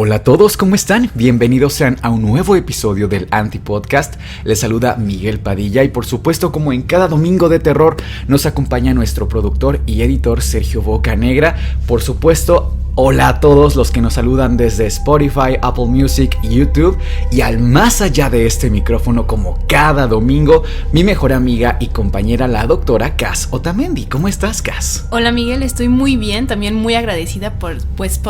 Hola a todos, ¿cómo están? Bienvenidos sean a un nuevo episodio del Antipodcast. Les saluda Miguel Padilla y por supuesto, como en cada domingo de terror, nos acompaña nuestro productor y editor Sergio Bocanegra. Por supuesto, hola a todos los que nos saludan desde Spotify, Apple Music y YouTube. Y al más allá de este micrófono, como cada domingo, mi mejor amiga y compañera, la doctora Cas Otamendi. ¿Cómo estás, Cas? Hola, Miguel, estoy muy bien, también muy agradecida por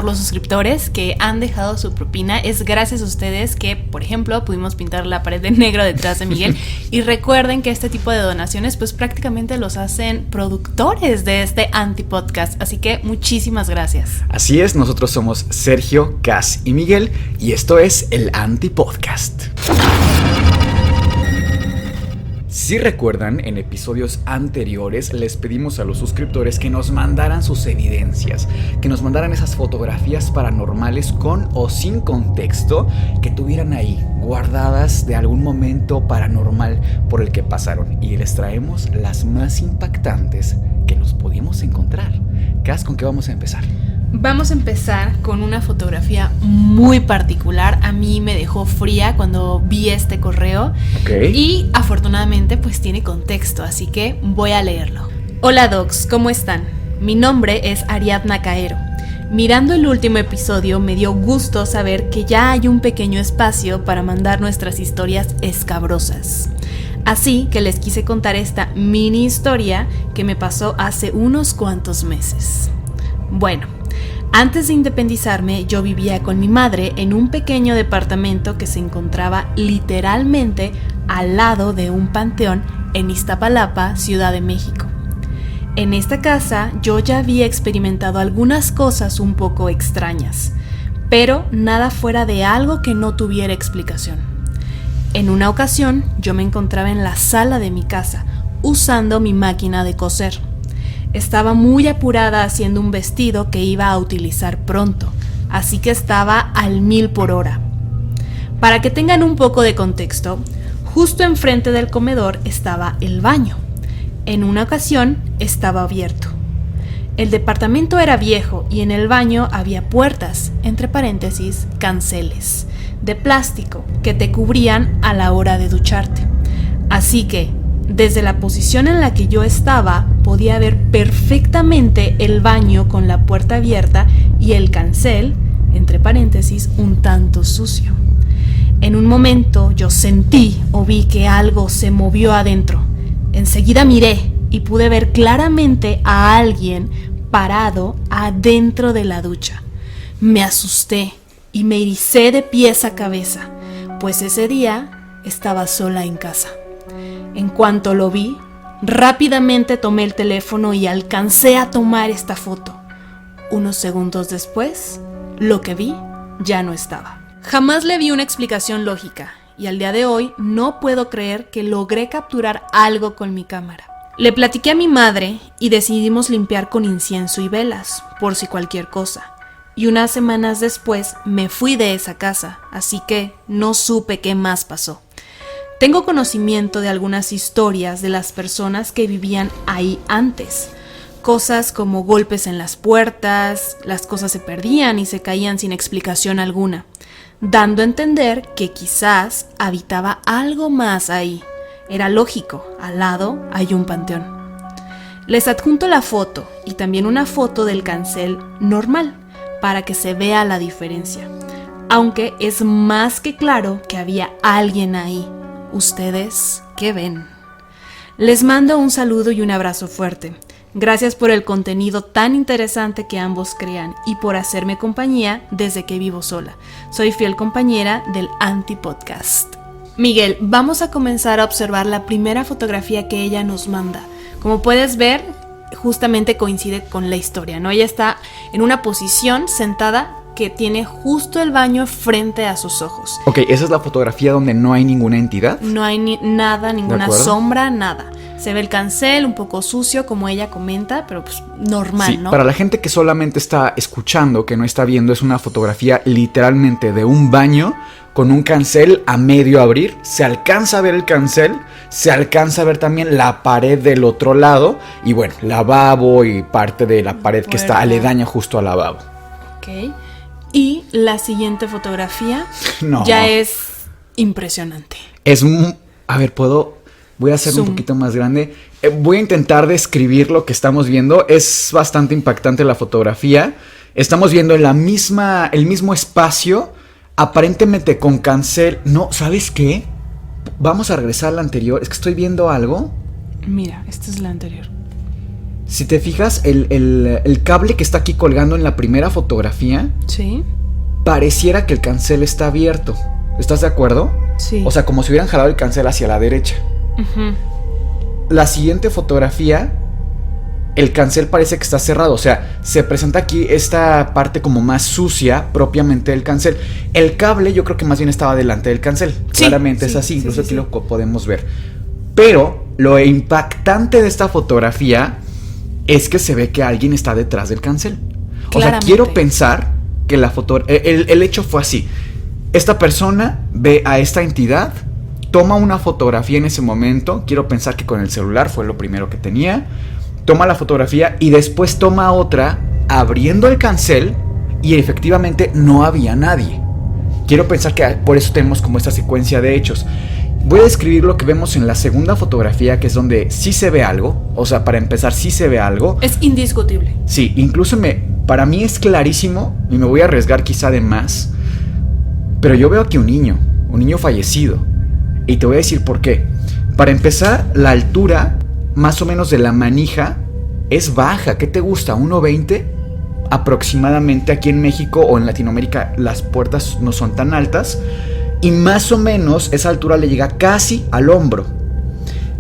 los suscriptores que han dejado su propina. Es gracias a ustedes que, por ejemplo, pudimos pintar la pared de negro detrás de Miguel. Y recuerden que este tipo de donaciones pues prácticamente los hacen productores de este Antipodcast, así que muchísimas gracias. Así es, nosotros somos Sergio, Cas y Miguel y esto es el Antipodcast. Si recuerdan, en episodios anteriores les pedimos a los suscriptores que nos mandaran sus evidencias, que nos mandaran esas fotografías paranormales con o sin contexto que tuvieran ahí, guardadas de algún momento paranormal por el que pasaron. Y les traemos las más impactantes que nos pudimos encontrar. Cas, ¿con qué vamos a empezar? Vamos a empezar con una fotografía muy particular. A mí me dejó fría cuando vi este correo. Y afortunadamente pues tiene contexto, así que voy a leerlo. Hola docs, ¿cómo están? Mi nombre es Ariadna Caero. Mirando el último episodio me dio gusto saber que ya hay un pequeño espacio para mandar nuestras historias escabrosas. Así que les quise contar esta mini historia que me pasó hace unos cuantos meses. Bueno, antes de independizarme, yo vivía con mi madre en un pequeño departamento que se encontraba literalmente al lado de un panteón en Iztapalapa, Ciudad de México. En esta casa yo ya había experimentado algunas cosas un poco extrañas, pero nada fuera de algo que no tuviera explicación. En una ocasión, yo me encontraba en la sala de mi casa, usando mi máquina de coser. Estaba muy apurada haciendo un vestido que iba a utilizar pronto, así que estaba al 1000 por hora. Para que tengan un poco de contexto, justo enfrente del comedor estaba el baño. En una ocasión estaba abierto. El departamento era viejo y en el baño había puertas, entre paréntesis, canceles, de plástico que te cubrían a la hora de ducharte. Así que, desde la posición en la que yo estaba, podía ver perfectamente el baño con la puerta abierta y el cancel, entre paréntesis, un tanto sucio. En un momento yo sentí o vi que algo se movió adentro. Enseguida miré y pude ver claramente a alguien parado adentro de la ducha. Me asusté y me ericé de pies a cabeza, pues ese día estaba sola en casa. En cuanto lo vi, rápidamente tomé el teléfono y alcancé a tomar esta foto. Unos segundos después, lo que vi ya no estaba. Jamás le vi una explicación lógica y al día de hoy no puedo creer que logré capturar algo con mi cámara. Le platiqué a mi madre y decidimos limpiar con incienso y velas, por si cualquier cosa. Y unas semanas después me fui de esa casa, así que no supe qué más pasó. Tengo conocimiento de algunas historias de las personas que vivían ahí antes. Cosas como golpes en las puertas, las cosas se perdían y se caían sin explicación alguna, dando a entender que quizás habitaba algo más ahí. Era lógico, al lado hay un panteón. Les adjunto la foto y también una foto del cancel normal para que se vea la diferencia. Aunque es más que claro que había alguien ahí. ¿Ustedes qué ven? Les mando un saludo y un abrazo fuerte. Gracias por el contenido tan interesante que ambos crean y por hacerme compañía desde que vivo sola. Soy fiel compañera del Antipodcast. Miguel, vamos a comenzar a observar la primera fotografía que ella nos manda. Como puedes ver, justamente coincide con la historia, ¿no? Ella está en una posición sentada que tiene justo el baño frente a sus ojos. Ok, ¿esa es la fotografía donde no hay ninguna entidad? No hay nada, ninguna sombra, nada. Se ve el cancel un poco sucio, como ella comenta, pero pues normal, sí, ¿no? Para la gente que solamente está escuchando, que no está viendo, es una fotografía literalmente de un baño con un cancel a medio abrir. Se alcanza a ver el cancel, se alcanza a ver también la pared del otro lado y bueno, lavabo y parte de la pared que está aledaña justo al lavabo. Ok. Y la siguiente fotografía ya es impresionante. A ver, voy a hacerlo un poquito más grande. Voy a intentar describir lo que estamos viendo. Es bastante impactante la fotografía. Estamos viendo el mismo espacio, aparentemente con cancel. No, ¿sabes qué? Vamos a regresar a la anterior. Es que estoy viendo algo. Mira, esta es la anterior. Si te fijas, el cable que está aquí colgando en la primera fotografía, sí, pareciera que el cancel está abierto. ¿Estás de acuerdo? Sí. O sea, como si hubieran jalado el cancel hacia la derecha. Uh-huh. La siguiente fotografía, el cancel parece que está cerrado. O sea, se presenta aquí esta parte como más sucia propiamente del cancel. El cable yo creo que más bien estaba delante del cancel. Sí, claramente es así, incluso aquí lo podemos ver. Pero lo impactante de esta fotografía es que se ve que alguien está detrás del cancel. O sea, quiero pensar que el hecho fue así. Esta persona ve a esta entidad, toma una fotografía en ese momento. Quiero pensar que con el celular fue lo primero que tenía. Toma la fotografía y después toma otra abriendo el cancel y efectivamente no había nadie. Quiero pensar que por eso tenemos como esta secuencia de hechos. Voy a describir lo que vemos en la segunda fotografía, que es donde sí se ve algo. O sea, para empezar, sí se ve algo. Es indiscutible. Sí, incluso para mí es clarísimo, y me voy a arriesgar quizá de más, pero yo veo aquí un niño fallecido. Y te voy a decir por qué. Para empezar, la altura más o menos de la manija es baja. ¿Qué te gusta? ¿1.20? Aproximadamente. Aquí en México o en Latinoamérica las puertas no son tan altas. Y más o menos esa altura le llega casi al hombro.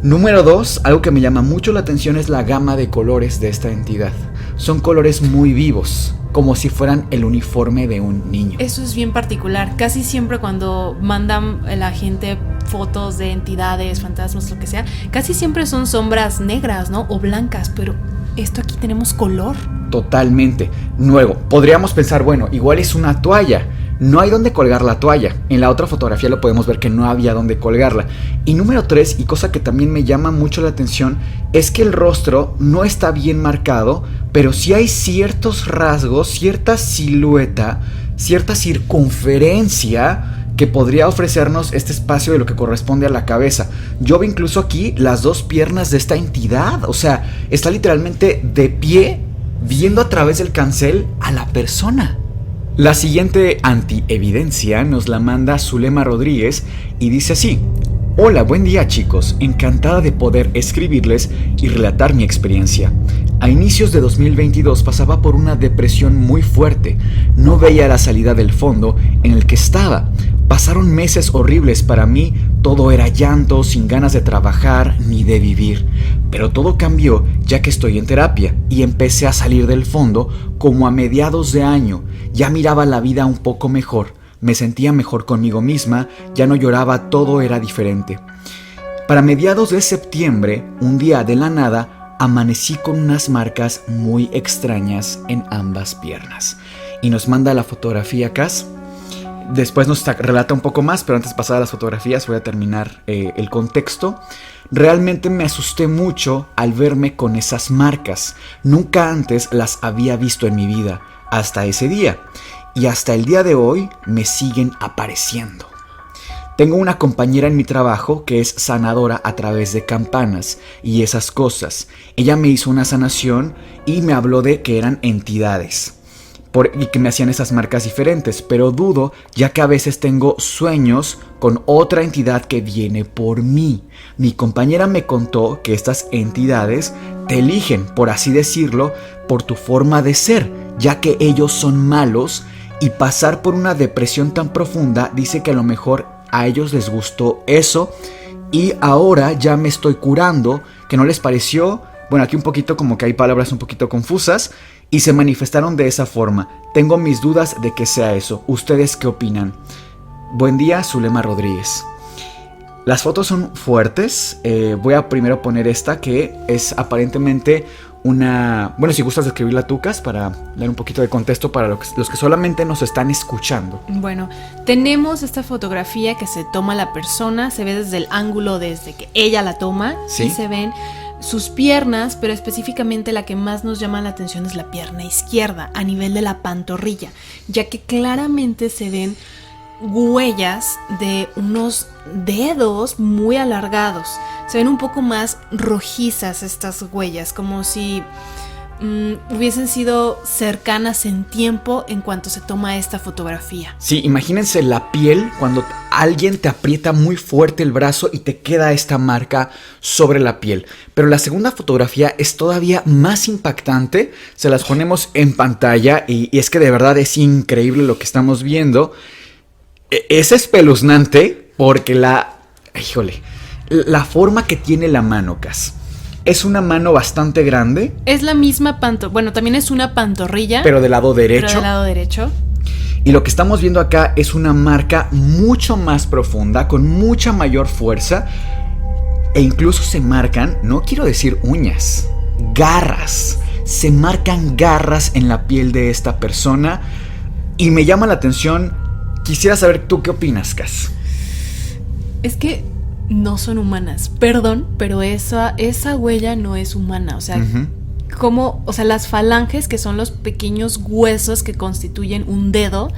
Número 2, algo que me llama mucho la atención es la gama de colores de esta entidad. Son colores muy vivos, como si fueran el uniforme de un niño. Eso es bien particular. Casi siempre cuando mandan a la gente fotos de entidades, fantasmas, lo que sea, casi siempre son sombras negras, ¿no? O blancas, pero esto aquí tenemos color. Totalmente. Luego, podríamos pensar, bueno, igual es una toalla. No hay dónde colgar la toalla. En la otra fotografía lo podemos ver que no había dónde colgarla. Y número 3, y cosa que también me llama mucho la atención, es que el rostro no está bien marcado, pero sí hay ciertos rasgos, cierta silueta, cierta circunferencia que podría ofrecernos este espacio de lo que corresponde a la cabeza. Yo veo incluso aquí las dos piernas de esta entidad. O sea, está literalmente de pie, viendo a través del cancel a la persona. La siguiente antievidencia nos la manda Zulema Rodríguez y dice así: hola, buen día chicos, encantada de poder escribirles y relatar mi experiencia. A inicios de 2022 pasaba por una depresión muy fuerte, no veía la salida del fondo en el que estaba. Pasaron meses horribles para mí, todo era llanto, sin ganas de trabajar ni de vivir. Pero todo cambió ya que estoy en terapia y empecé a salir del fondo como a mediados de año. Ya miraba la vida un poco mejor, me sentía mejor conmigo misma, ya no lloraba, todo era diferente. Para mediados de septiembre, un día de la nada, amanecí con unas marcas muy extrañas en ambas piernas. Y nos manda la fotografía Cas. Después nos relata un poco más, pero antes de pasar a las fotografías voy a terminar el contexto. Realmente me asusté mucho al verme con esas marcas. Nunca antes las había visto en mi vida, hasta ese día. Y hasta el día de hoy me siguen apareciendo. Tengo una compañera en mi trabajo que es sanadora a través de campanas y esas cosas. Ella me hizo una sanación y me habló de que eran entidades. Y que me hacían esas marcas diferentes, pero dudo ya que a veces tengo sueños con otra entidad que viene por mí. Mi compañera me contó que estas entidades te eligen, por así decirlo, por tu forma de ser, ya que ellos son malos y pasar por una depresión tan profunda, dice que a lo mejor a ellos les gustó eso y ahora ya me estoy curando, que no les pareció. Bueno, aquí un poquito como que hay palabras un poquito confusas y se manifestaron de esa forma. Tengo mis dudas de que sea eso. ¿Ustedes qué opinan? Buen día, Zulema Rodríguez. Las fotos son fuertes. Voy a primero poner esta que es aparentemente una... Bueno, si gustas describirla tú, Cas, para dar un poquito de contexto para los que solamente nos están escuchando. Bueno, tenemos esta fotografía que se toma la persona, se ve desde el ángulo desde que ella la toma, ¿sí? Y se ven sus piernas, pero específicamente la que más nos llama la atención es la pierna izquierda, a nivel de la pantorrilla, ya que claramente se ven huellas de unos dedos muy alargados. Se ven un poco más rojizas estas huellas, como si hubiesen sido cercanas en tiempo en cuanto se toma esta fotografía. Sí, imagínense la piel cuando alguien te aprieta muy fuerte el brazo y te queda esta marca sobre la piel. Pero la segunda fotografía es todavía más impactante. Se las ponemos en pantalla y es que de verdad es increíble lo que estamos viendo. Es espeluznante porque la forma que tiene la mano, Cas. Es una mano bastante grande. Es la misma bueno, también es una pantorrilla. Pero del lado derecho. Pero del lado derecho. Y lo que estamos viendo acá es una marca mucho más profunda, con mucha mayor fuerza. E incluso se marcan, no quiero decir uñas, garras. Se marcan garras en la piel de esta persona. Y me llama la atención. Quisiera saber tú qué opinas, Cas. Es que no son humanas, perdón, pero esa huella no es humana, o sea, las falanges, que son los pequeños huesos que constituyen un dedo,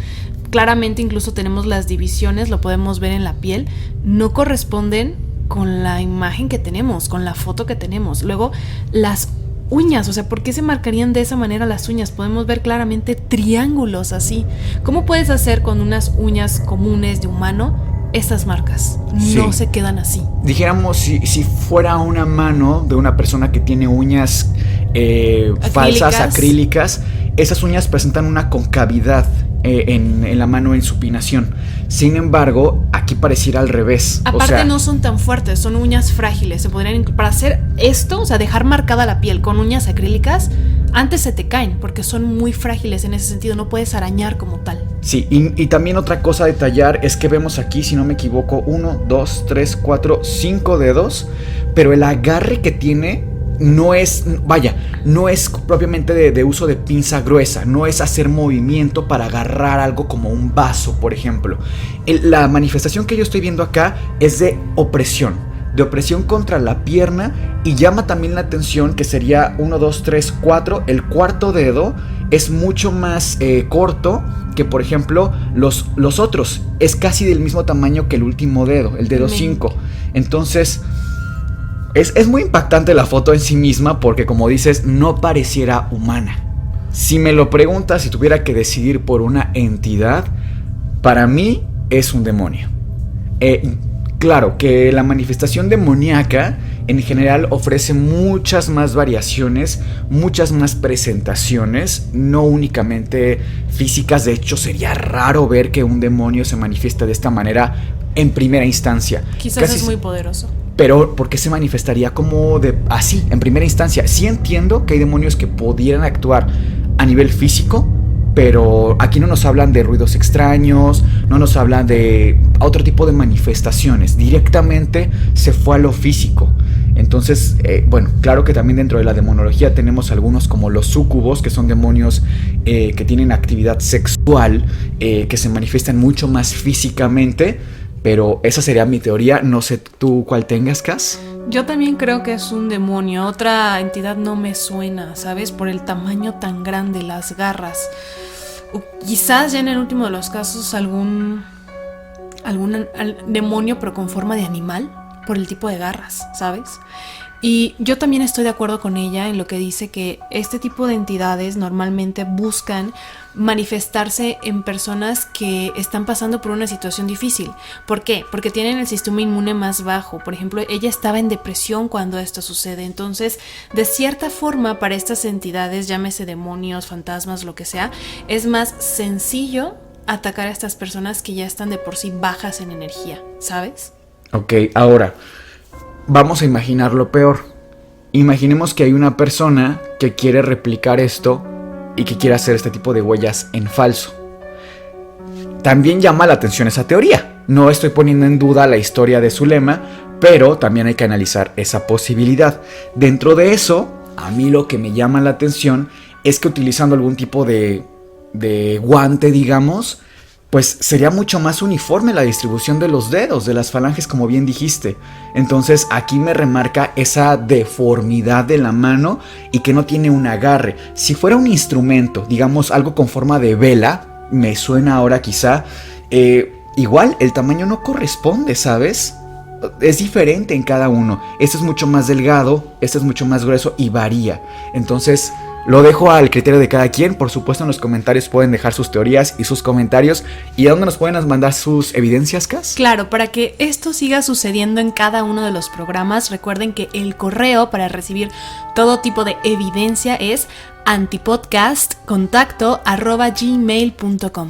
claramente incluso tenemos las divisiones, lo podemos ver en la piel, no corresponden con la imagen que tenemos, con la foto que tenemos. Luego, las uñas, o sea, ¿por qué se marcarían de esa manera las uñas? Podemos ver claramente triángulos así. ¿Cómo puedes hacer con unas uñas comunes de humano estas marcas? No se quedan así. Dijéramos, si fuera una mano de una persona que tiene uñas falsas, acrílicas, esas uñas presentan una concavidad en la mano en supinación. Sin embargo, aquí pareciera al revés. Aparte, no son tan fuertes, son uñas frágiles. Se podrían, para hacer esto, o sea, dejar marcada la piel con uñas acrílicas, antes se te caen porque son muy frágiles en ese sentido, no puedes arañar como tal. Sí, y también otra cosa a detallar es que vemos aquí, si no me equivoco, 1, 2, 3, 4, 5 dedos, pero el agarre que tiene no es propiamente de uso de pinza gruesa, no es hacer movimiento para agarrar algo como un vaso, por ejemplo. La manifestación que yo estoy viendo acá es de opresión contra la pierna, y llama también la atención que sería 1, 2, 3, 4, el cuarto dedo es mucho más corto que, por ejemplo, los otros, es casi del mismo tamaño que el último dedo, el dedo 5. Entonces es muy impactante la foto en sí misma porque, como dices, no pareciera humana. Si me lo preguntas, si tuviera que decidir por una entidad, para mí es un demonio. Claro que la manifestación demoníaca en general ofrece muchas más variaciones, muchas más presentaciones, no únicamente físicas. De hecho, sería raro ver que un demonio se manifiesta de esta manera en primera instancia. Quizás es muy poderoso. Pero ¿por qué se manifestaría como así, en primera instancia? Sí entiendo que hay demonios que pudieran actuar a nivel físico, pero aquí no nos hablan de ruidos extraños, no nos hablan de otro tipo de manifestaciones. Directamente se fue a lo físico. Entonces, claro que también dentro de la demonología tenemos algunos como los súcubos, que son demonios que tienen actividad sexual, que se manifiestan mucho más físicamente. Pero esa sería mi teoría, no sé tú cuál tengas, Cas. Yo también creo que es un demonio, otra entidad no me suena, ¿sabes? Por el tamaño tan grande, las garras. O quizás ya en el último de los casos algún demonio pero con forma de animal, por el tipo de garras, ¿sabes? Y yo también estoy de acuerdo con ella en lo que dice que este tipo de entidades normalmente buscan manifestarse en personas que están pasando por una situación difícil. ¿Por qué? Porque tienen el sistema inmune más bajo. Por ejemplo, ella estaba en depresión cuando esto sucede. Entonces, de cierta forma, para estas entidades, llámese demonios, fantasmas, lo que sea, es más sencillo atacar a estas personas que ya están de por sí bajas en energía, ¿sabes? Ok, ahora vamos a imaginar lo peor. Imaginemos que hay una persona que quiere replicar esto y que quiere hacer este tipo de huellas en falso. También llama la atención esa teoría. No estoy poniendo en duda la historia de Zulema, pero también hay que analizar esa posibilidad. Dentro de eso, a mí lo que me llama la atención es que utilizando algún tipo de guante, digamos, pues sería mucho más uniforme la distribución de los dedos, de las falanges, como bien dijiste. Entonces aquí me remarca esa deformidad de la mano y que no tiene un agarre. Si fuera un instrumento, digamos algo con forma de vela, me suena ahora quizá, igual el tamaño no corresponde, ¿sabes? Es diferente en cada uno. Este es mucho más delgado, este es mucho más grueso y varía. Entonces lo dejo al criterio de cada quien. Por supuesto, en los comentarios pueden dejar sus teorías y sus comentarios. ¿Y a dónde nos pueden mandar sus evidencias, Cas? Claro, para que esto siga sucediendo en cada uno de los programas, recuerden que el correo para recibir todo tipo de evidencia es antipodcast@gmail.com.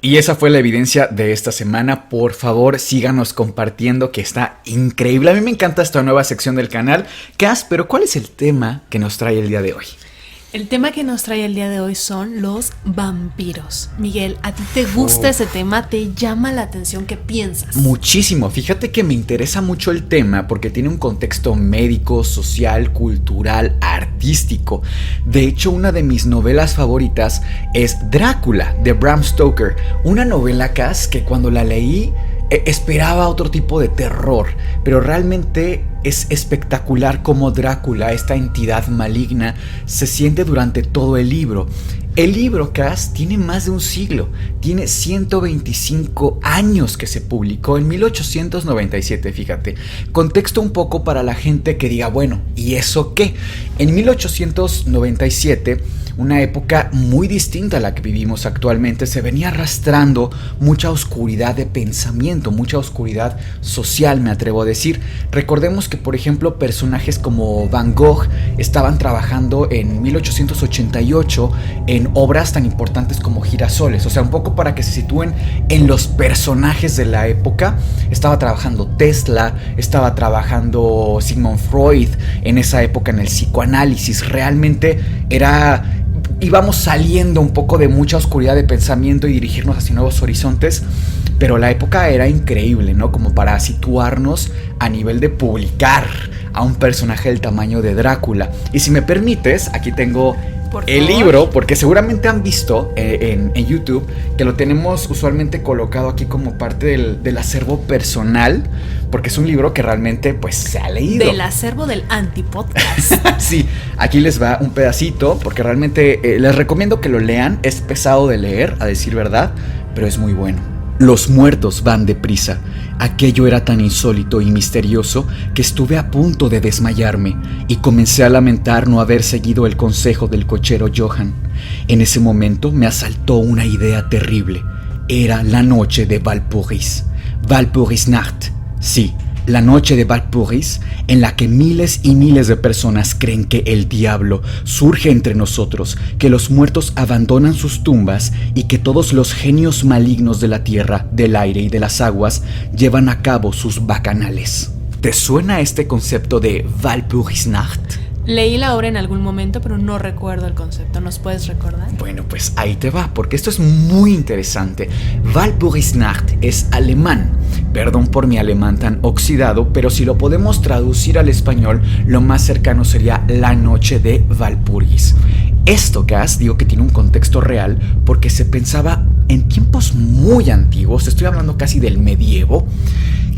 Y esa fue la evidencia de esta semana. Por favor, síganos compartiendo, que está increíble. A mí me encanta esta nueva sección del canal. Cas, pero ¿cuál es el tema que nos trae el día de hoy? El tema que nos trae el día de hoy son los vampiros. Miguel, ¿a ti te gusta ese tema? ¿Te llama la atención? ¿Qué piensas? Muchísimo. Fíjate que me interesa mucho el tema porque tiene un contexto médico, social, cultural, artístico. De hecho, una de mis novelas favoritas es Drácula, de Bram Stoker. Una novela, Cas, que cuando la leí esperaba otro tipo de terror, pero realmente es espectacular cómo Drácula, esta entidad maligna, se siente durante todo el libro. El libro, Cas, tiene más de un siglo, tiene 125 años que se publicó en 1897, fíjate. Contexto un poco para la gente que diga, bueno, ¿y eso qué? En 1897, una época muy distinta a la que vivimos actualmente, se venía arrastrando mucha oscuridad de pensamiento, mucha oscuridad social, me atrevo a decir. Recordemos que, por ejemplo, personajes como Van Gogh estaban trabajando en 1888 en obras tan importantes como Girasoles. O sea, un poco para que se sitúen en los personajes de la época. Estaba trabajando Tesla, estaba trabajando Sigmund Freud en esa época en el psicoanálisis. Realmente íbamos saliendo un poco de mucha oscuridad de pensamiento y dirigirnos hacia nuevos horizontes, pero la época era increíble, ¿no? Como para situarnos a nivel de publicar a un personaje del tamaño de Drácula. Y si me permites, aquí tengo el libro, porque seguramente han visto en YouTube que lo tenemos usualmente colocado aquí como parte del acervo personal, porque es un libro que realmente pues se ha leído. Del acervo del Antipodcast. Sí, aquí les va un pedacito, porque realmente les recomiendo que lo lean. Es pesado de leer, a decir verdad, pero es muy bueno. Los muertos van deprisa. Aquello era tan insólito y misterioso que estuve a punto de desmayarme y comencé a lamentar no haber seguido el consejo del cochero Johann. En ese momento me asaltó una idea terrible. Era la noche de Walpurgis. Walpurgisnacht. Sí, la noche de Walpurgis, en la que miles y miles de personas creen que el diablo surge entre nosotros, que los muertos abandonan sus tumbas y que todos los genios malignos de la tierra, del aire y de las aguas llevan a cabo sus bacanales. ¿Te suena este concepto de Walpurgisnacht? Leí la obra en algún momento, pero no recuerdo el concepto. ¿Nos puedes recordar? Bueno, pues ahí te va, porque esto es muy interesante. Walpurgisnacht es alemán. Perdón por mi alemán tan oxidado, pero si lo podemos traducir al español, lo más cercano sería la noche de Walpurgis. Esto, Cas, digo que tiene un contexto real porque se pensaba en tiempos muy antiguos, estoy hablando casi del medievo,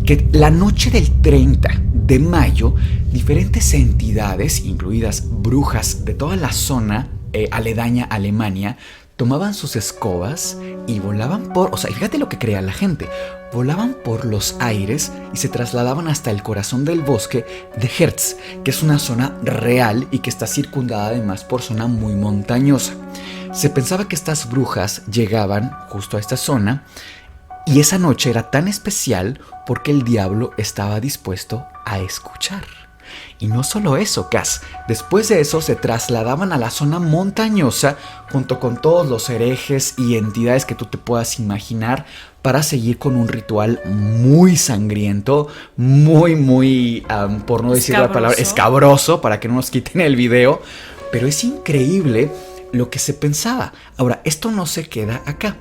que la noche del 30 de mayo, diferentes entidades, incluidas brujas de toda la zona aledaña a Alemania, tomaban sus escobas y volaban fíjate lo que creía la gente, volaban por los aires y se trasladaban hasta el corazón del bosque de Herz, que es una zona real y que está circundada además por zona muy montañosa. Se pensaba que estas brujas llegaban justo a esta zona y esa noche era tan especial porque el diablo estaba dispuesto a escuchar. Y no solo eso, Cas, después de eso se trasladaban a la zona montañosa junto con todos los herejes y entidades que tú te puedas imaginar para seguir con un ritual muy sangriento, muy, por no decir la palabra, escabroso, para que no nos quiten el video. Pero es increíble lo que se pensaba. Ahora, esto no se queda acá.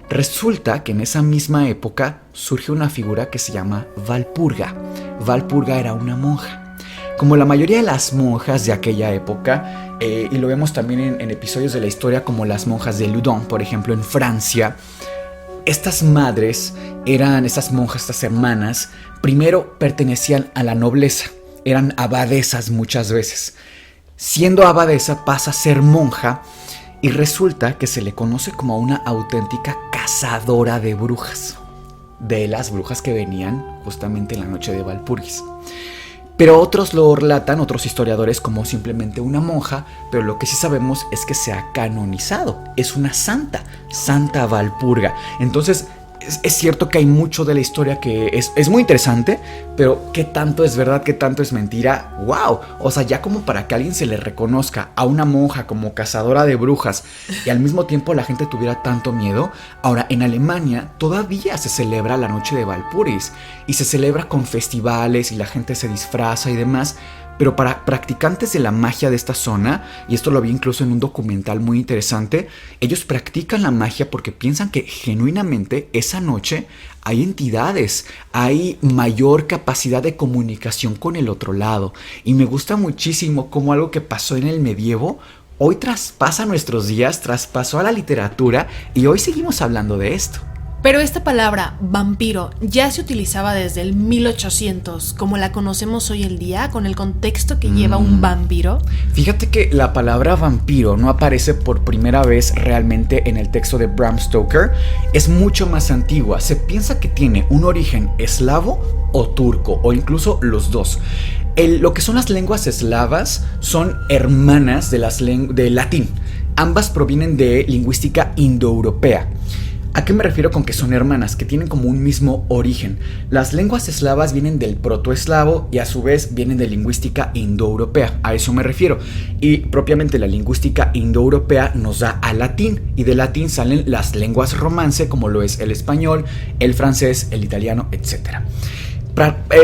Resulta que en esa misma época surge una figura que se llama Walpurga. Walpurga era una monja. Como la mayoría de las monjas de aquella época, y lo vemos también en episodios de la historia como las monjas de Loudun, por ejemplo, en Francia. Estas madres estas monjas, estas hermanas, primero pertenecían a la nobleza, eran abadesas muchas veces. Siendo abadesa pasa a ser monja y resulta que se le conoce como una auténtica cazadora de brujas, de las brujas que venían justamente en la noche de Walpurgis. Pero otros lo relatan, otros historiadores, como simplemente una monja, pero lo que sí sabemos es que se ha canonizado, es una santa, Santa Valpurga. Entonces es cierto que hay mucho de la historia que es muy interesante, pero ¿qué tanto es verdad, qué tanto es mentira? ¡Wow! O sea, ya como para que a alguien se le reconozca a una monja como cazadora de brujas y al mismo tiempo la gente tuviera tanto miedo. Ahora, en Alemania todavía se celebra la noche de Walpurgis y se celebra con festivales y la gente se disfraza y demás. Pero para practicantes de la magia de esta zona, y esto lo vi incluso en un documental muy interesante, ellos practican la magia porque piensan que genuinamente esa noche hay entidades, hay mayor capacidad de comunicación con el otro lado. Y me gusta muchísimo cómo algo que pasó en el medievo hoy traspasa nuestros días, traspasó a la literatura y hoy seguimos hablando de esto. Pero esta palabra, vampiro, ya se utilizaba desde el 1800, como la conocemos hoy en día, con el contexto que lleva un vampiro. Fíjate que la palabra vampiro no aparece por primera vez realmente en el texto de Bram Stoker. Es mucho más antigua. Se piensa que tiene un origen eslavo o turco, o incluso los dos. Lo que son las lenguas eslavas son hermanas del latín. Ambas provienen de lingüística indoeuropea. ¿A qué me refiero con que son hermanas? Que tienen como un mismo origen. Las lenguas eslavas vienen del protoeslavo y a su vez vienen de lingüística indoeuropea. A eso me refiero. Y propiamente la lingüística indoeuropea nos da al latín. Y del latín salen las lenguas romance, como lo es el español, el francés, el italiano, etc.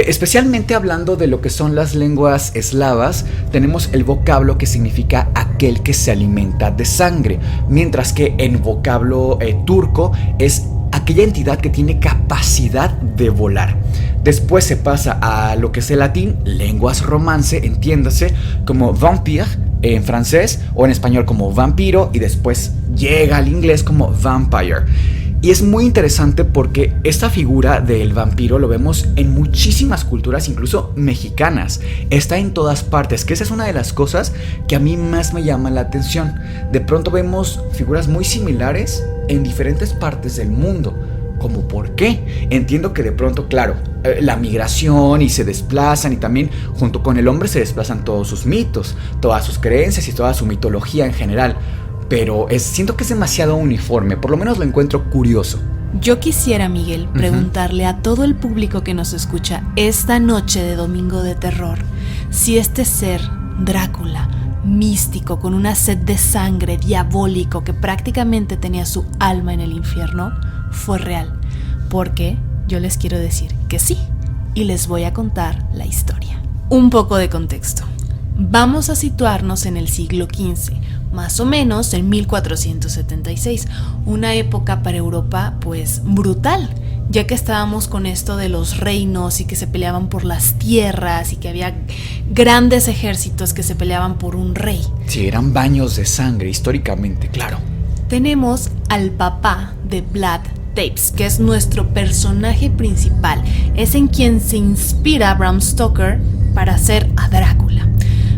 Especialmente hablando de lo que son las lenguas eslavas, tenemos el vocablo que significa aquel que se alimenta de sangre, mientras que en vocablo turco es aquella entidad que tiene capacidad de volar. Después se pasa a lo que es el latín, lenguas romance, entiéndase como vampire en francés o en español como vampiro, y después llega al inglés como vampire. Y es muy interesante porque esta figura del vampiro lo vemos en muchísimas culturas, incluso mexicanas. Está en todas partes, que esa es una de las cosas que a mí más me llama la atención. De pronto vemos figuras muy similares en diferentes partes del mundo. ¿Cómo por qué? Entiendo que de pronto, claro, la migración y se desplazan, y también junto con el hombre se desplazan todos sus mitos, todas sus creencias y toda su mitología en general. Pero siento que es demasiado uniforme, por lo menos lo encuentro curioso. Yo quisiera, Miguel, preguntarle a todo el público que nos escucha esta noche de Domingo de Terror, si este ser, Drácula, místico, con una sed de sangre, diabólico, que prácticamente tenía su alma en el infierno, fue real. Porque yo les quiero decir que sí, y les voy a contar la historia. Un poco de contexto. Vamos a situarnos en el siglo XV, más o menos en 1476, una época para Europa pues brutal, ya que estábamos con esto de los reinos y que se peleaban por las tierras y que había grandes ejércitos que se peleaban por un rey. Sí, eran baños de sangre históricamente, claro. Tenemos al papá de Vlad Tepes, que es nuestro personaje principal, es en quien se inspira Bram Stoker para hacer a Drácula.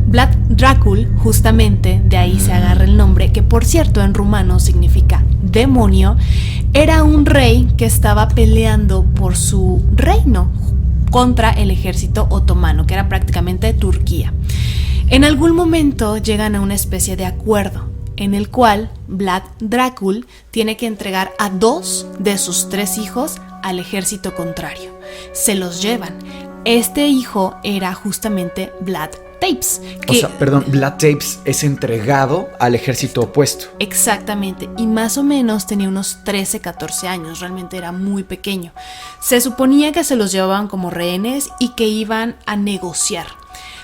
Vlad Dracul, justamente de ahí se agarra el nombre, que por cierto en rumano significa demonio, era un rey que estaba peleando por su reino contra el ejército otomano, que era prácticamente Turquía. En algún momento llegan a una especie de acuerdo, en el cual Vlad Dracul tiene que entregar a 2 de sus 3 hijos al ejército contrario. Se los llevan. Este hijo era justamente Vlad Tepes. Vlad Tepes es entregado al ejército opuesto. Exactamente, y más o menos tenía unos 13, 14 años, realmente era muy pequeño. Se suponía que se los llevaban como rehenes y que iban a negociar.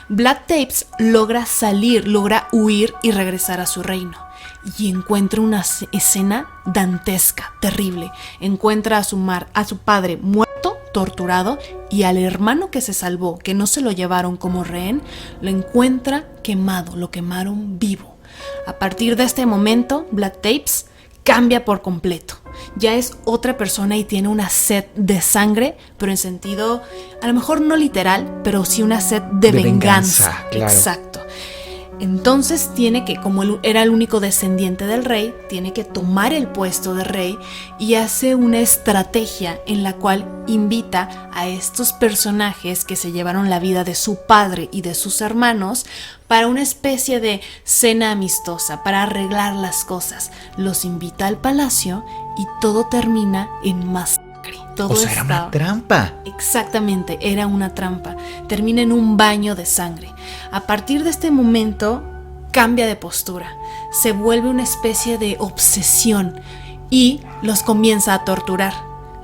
Vlad Tepes logra salir, logra huir y regresar a su reino. Y encuentra una escena dantesca, terrible. Encuentra a su padre muerto torturado, y al hermano que se salvó, que no se lo llevaron como rehén, lo encuentra quemado, lo quemaron vivo. A partir de este momento, Black Tapes cambia por completo. Ya es otra persona y tiene una sed de sangre, pero en sentido, a lo mejor no literal, pero sí una sed de venganza. Claro. Exacto. Entonces tiene que, como él era el único descendiente del rey, tiene que tomar el puesto de rey y hace una estrategia en la cual invita a estos personajes que se llevaron la vida de su padre y de sus hermanos para una especie de cena amistosa, para arreglar las cosas. Los invita al palacio y todo termina en masacre. Todo era una trampa. Exactamente, era una trampa. Termina en un baño de sangre. A partir de este momento, cambia de postura. Se vuelve una especie de obsesión y los comienza a torturar.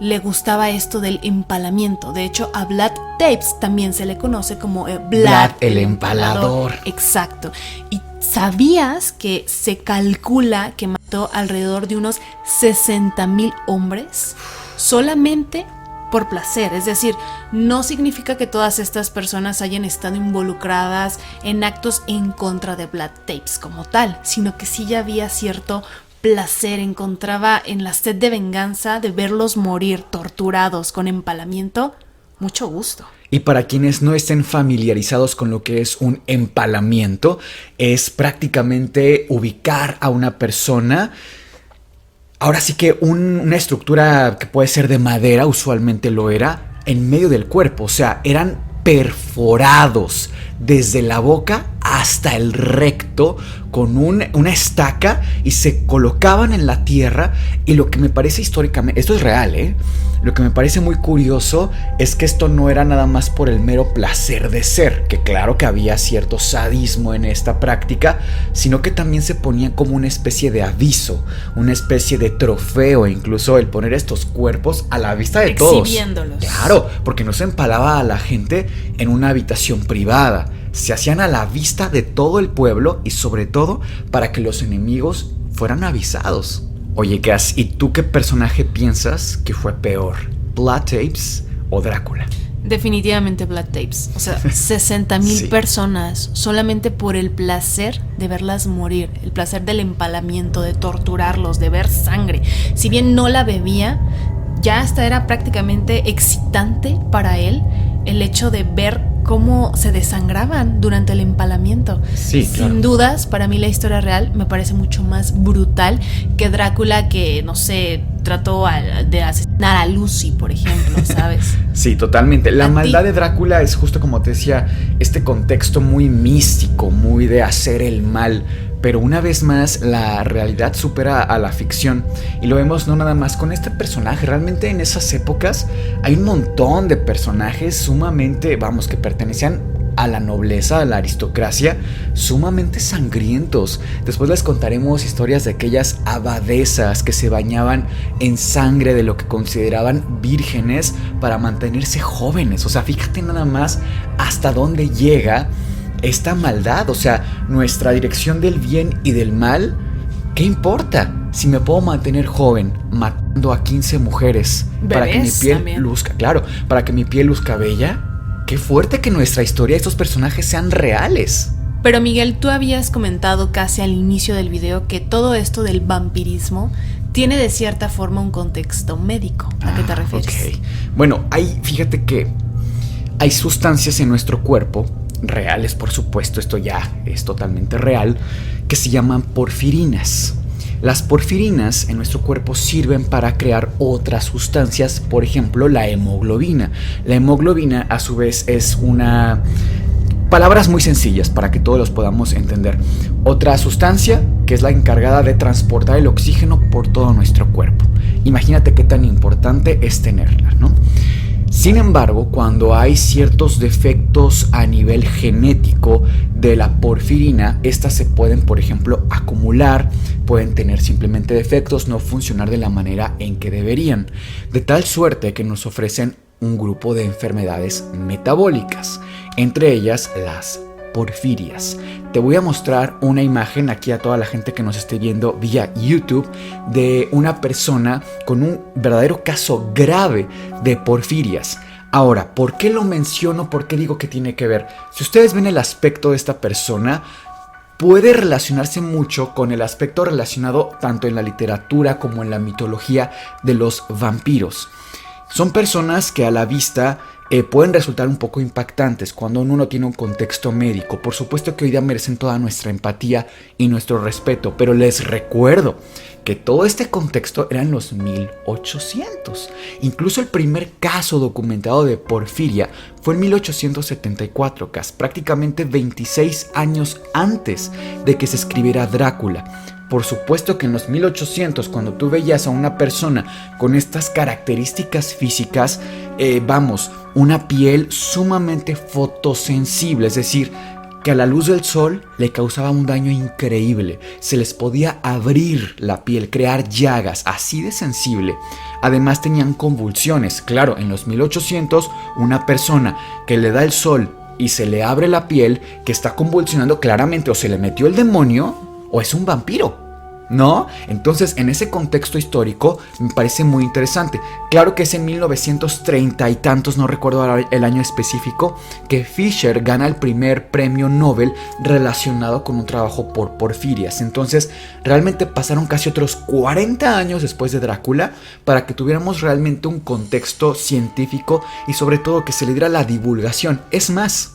Le gustaba esto del empalamiento. De hecho, a Vlad Tepes también se le conoce como Vlad el Empalador. Exacto. Y ¿sabías que se calcula que mató alrededor de unos 60,000 hombres? Solamente por placer, es decir, no significa que todas estas personas hayan estado involucradas en actos en contra de Vlad Tepes como tal, sino que sí ya había cierto placer, encontraba en la sed de venganza de verlos morir torturados con empalamiento mucho gusto. Y para quienes no estén familiarizados con lo que es un empalamiento, es prácticamente ubicar a una persona. Ahora sí que una estructura que puede ser de madera, usualmente lo era, en medio del cuerpo. O sea, eran perforados desde la boca hasta el recto con una estaca y se colocaban en la tierra. Y lo que me parece históricamente, esto es real, lo que me parece muy curioso es que esto no era nada más por el mero placer de ser, que claro que había cierto sadismo en esta práctica, sino que también se ponía como una especie de aviso, una especie de trofeo, incluso el poner estos cuerpos a la vista de todos. Exhibiéndolos. Claro, porque no se empalaba a la gente en una habitación privada, se hacían a la vista de todo el pueblo y sobre todo para que los enemigos fueran avisados. Oye, Cass, ¿y tú qué personaje piensas que fue peor? ¿Vlad Tepes o Drácula? Definitivamente Vlad Tepes. O sea, 60,000 personas solamente por el placer de verlas morir, el placer del empalamiento, de torturarlos, de ver sangre. Si bien no la bebía, ya hasta era prácticamente excitante para él el hecho de ver cómo se desangraban durante el empalamiento. Sí, claro. Sin dudas, para mí la historia real me parece mucho más brutal que Drácula, que, no sé, trató de asesinar a Lucy, por ejemplo, ¿sabes? Sí, totalmente. La maldad de Drácula es justo como te decía, este contexto muy místico, muy de hacer el mal. Pero una vez más, la realidad supera a la ficción. Y lo vemos no nada más con este personaje. Realmente en esas épocas hay un montón de personajes sumamente, que pertenecían a la nobleza, a la aristocracia, sumamente sangrientos. Después les contaremos historias de aquellas abadesas que se bañaban en sangre de lo que consideraban vírgenes para mantenerse jóvenes. O sea, fíjate nada más hasta dónde llega esta maldad. O sea, nuestra dirección del bien y del mal, ¿qué importa? Si me puedo mantener joven matando a 15 mujeres para que mi piel también luzca, claro, para que mi piel luzca bella. Qué fuerte que nuestra historia, estos personajes sean reales. Pero Miguel, tú habías comentado casi al inicio del video que todo esto del vampirismo tiene de cierta forma un contexto médico. ¿A qué te refieres? Okay. Bueno, fíjate que hay sustancias en nuestro cuerpo, reales por supuesto, esto ya es totalmente real, que se llaman porfirinas. Las porfirinas en nuestro cuerpo sirven para crear otras sustancias, por ejemplo la hemoglobina. La hemoglobina a su vez es una... Palabras muy sencillas para que todos los podamos entender. Otra sustancia que es la encargada de transportar el oxígeno por todo nuestro cuerpo. Imagínate qué tan importante es tenerla, ¿no? Sin embargo, cuando hay ciertos defectos a nivel genético de la porfirina, estas se pueden, por ejemplo, acumular, pueden tener simplemente defectos, no funcionar de la manera en que deberían, de tal suerte que nos ofrecen un grupo de enfermedades metabólicas, entre ellas las porfirias. Te voy a mostrar una imagen aquí a toda la gente que nos esté viendo vía YouTube de una persona con un verdadero caso grave de porfirias. Ahora, ¿por qué lo menciono? ¿Por qué digo que tiene que ver? Si ustedes ven el aspecto de esta persona, puede relacionarse mucho con el aspecto relacionado tanto en la literatura como en la mitología de los vampiros. Son personas que a la vista pueden resultar un poco impactantes cuando uno no tiene un contexto médico. Por supuesto que hoy día merecen toda nuestra empatía y nuestro respeto, pero les recuerdo que todo este contexto era en los 1800. Incluso el primer caso documentado de porfiria fue en 1874, prácticamente 26 años antes de que se escribiera Drácula. Por supuesto que en los 1800, cuando tú veías a una persona con estas características físicas, una piel sumamente fotosensible, es decir, que a la luz del sol le causaba un daño increíble. Se les podía abrir la piel, crear llagas, así de sensible. Además tenían convulsiones. Claro, en los 1800, una persona que le da el sol y se le abre la piel, que está convulsionando claramente, o se le metió el demonio o es un vampiro, ¿no? Entonces, en ese contexto histórico me parece muy interesante. Claro que es en 1930 y tantos, no recuerdo el año específico, que Fisher gana el primer premio Nobel relacionado con un trabajo por porfirias. Entonces, realmente pasaron casi otros 40 años después de Drácula para que tuviéramos realmente un contexto científico y sobre todo que se le diera la divulgación. Es más,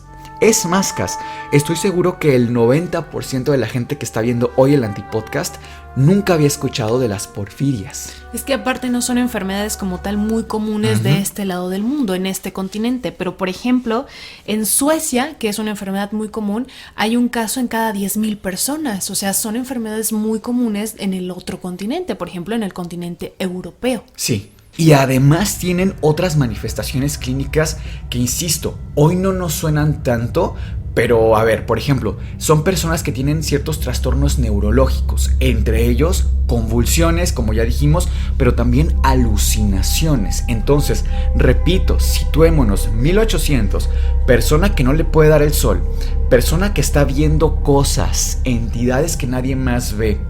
Cas, estoy seguro que el 90% de la gente que está viendo hoy el Antipodcast nunca había escuchado de las porfirias. Es que aparte no son enfermedades como tal muy comunes de este lado del mundo, en este continente. Pero por ejemplo, en Suecia, que es una enfermedad muy común, hay un caso en cada 10,000 personas. O sea, son enfermedades muy comunes en el otro continente, por ejemplo, en el continente europeo. Sí. Y además tienen otras manifestaciones clínicas que, insisto, hoy no nos suenan tanto, pero a ver, por ejemplo, son personas que tienen ciertos trastornos neurológicos, entre ellos convulsiones, como ya dijimos, pero también alucinaciones. Entonces, repito, situémonos, 1800, persona que no le puede dar el sol, persona que está viendo cosas, entidades que nadie más ve.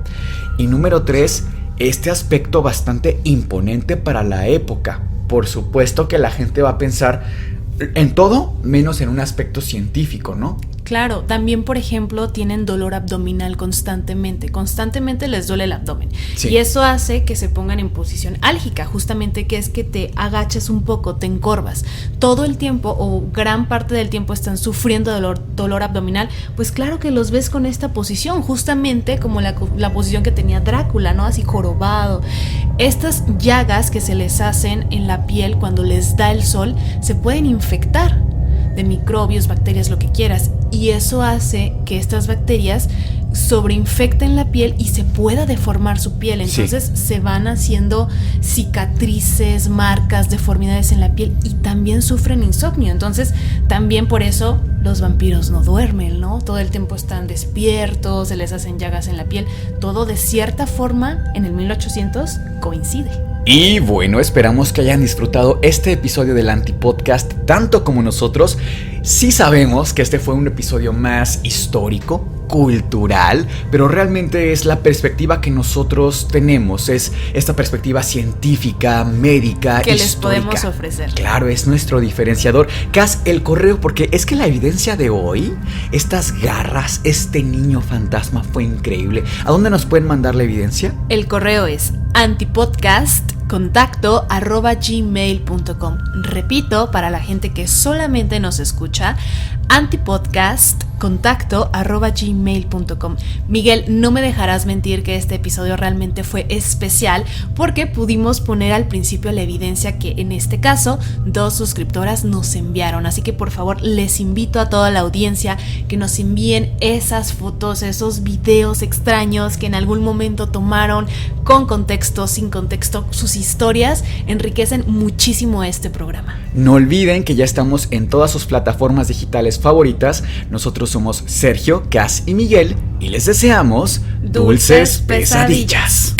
Y número 3, este aspecto bastante imponente para la época. Por supuesto que la gente va a pensar en todo menos en un aspecto científico, ¿no? Claro, también por ejemplo tienen dolor abdominal constantemente les duele el abdomen. Sí. Y eso hace que se pongan en posición álgica, justamente que es que te agachas un poco, te encorvas. Todo el tiempo o gran parte del tiempo están sufriendo dolor abdominal, pues claro que los ves con esta posición, justamente como la posición que tenía Drácula, ¿no? Así jorobado. Estas llagas que se les hacen en la piel cuando les da el sol se pueden infectar de microbios, bacterias, lo que quieras, y eso hace que estas bacterias sobreinfecten la piel y se pueda deformar su piel. Entonces se van haciendo cicatrices, marcas, deformidades en la piel y también sufren insomnio. Entonces también por eso los vampiros no duermen, ¿no? Todo el tiempo están despiertos, se les hacen llagas en la piel. Todo de cierta forma en el 1800 coincide. Y bueno, esperamos que hayan disfrutado este episodio del Antipodcast tanto como nosotros. Sí sabemos que este fue un episodio más histórico, cultural, pero realmente es la perspectiva que nosotros tenemos, es esta perspectiva científica, médica, que histórica. Les podemos ofrecer. Claro, es nuestro diferenciador. Cas, el correo, porque es que la evidencia de hoy, estas garras, este niño fantasma fue increíble. ¿A dónde nos pueden mandar la evidencia? El correo es antipodcast@gmail.com. Repito, para la gente que solamente nos escucha, antipodcast@gmail.com. Miguel, no me dejarás mentir que este episodio realmente fue especial porque pudimos poner al principio la evidencia que en este caso 2 suscriptoras nos enviaron. Así que por favor les invito a toda la audiencia que nos envíen esas fotos, esos videos extraños que en algún momento tomaron, con contexto, sin contexto. Sus historias enriquecen muchísimo este programa. No olviden que ya estamos en todas sus plataformas digitales favoritas. Nosotros somos Sergio, Cas y Miguel y les deseamos dulces pesadillas.